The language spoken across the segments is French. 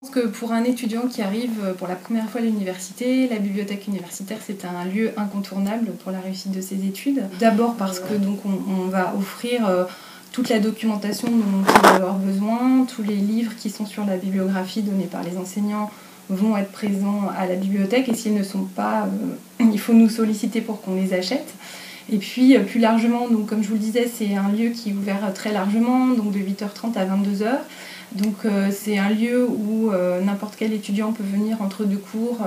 Je pense que pour un étudiant qui arrive pour la première fois à l'université, la bibliothèque universitaire c'est un lieu incontournable pour la réussite de ses études. D'abord parce que donc on va offrir toute la documentation dont il va avoir besoin, tous les livres qui sont sur la bibliographie donnée par les enseignants vont être présents à la bibliothèque et s'ils ne sont pas, il faut nous solliciter pour qu'on les achète. Et puis plus largement, donc, comme je vous le disais, c'est un lieu qui est ouvert très largement, donc de 8h30 à 22h. Donc c'est un lieu où n'importe quel étudiant peut venir entre deux cours,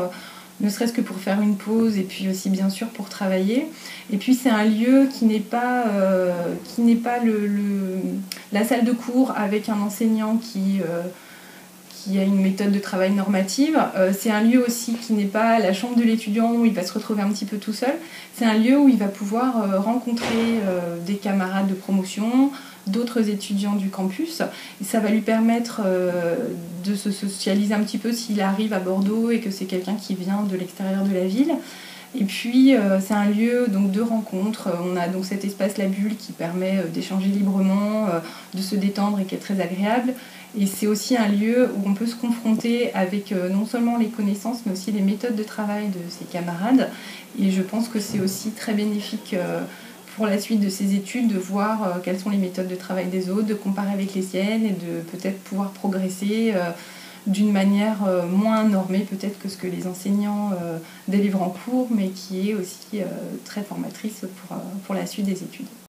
ne serait-ce que pour faire une pause et puis aussi bien sûr pour travailler. Et puis c'est un lieu qui n'est pas, la salle de cours avec un enseignant qui a une méthode de travail normative. C'est un lieu aussi qui n'est pas la chambre de l'étudiant où il va se retrouver un petit peu tout seul. C'est un lieu où il va pouvoir rencontrer des camarades de promotion, d'autres étudiants du campus. Et ça va lui permettre de se socialiser un petit peu s'il arrive à Bordeaux et que c'est quelqu'un qui vient de l'extérieur de la ville. Et puis c'est un lieu donc, de rencontre. On a donc cet espace La Bulle qui permet d'échanger librement, de se détendre et qui est très agréable. Et c'est aussi un lieu où on peut se confronter avec non seulement les connaissances mais aussi les méthodes de travail de ses camarades. Et je pense que c'est aussi très bénéfique pour la suite de ses études de voir quelles sont les méthodes de travail des autres, de comparer avec les siennes et de peut-être pouvoir progresser d'une manière moins normée peut-être que ce que les enseignants délivrent en cours, mais qui est aussi très formatrice pour la suite des études.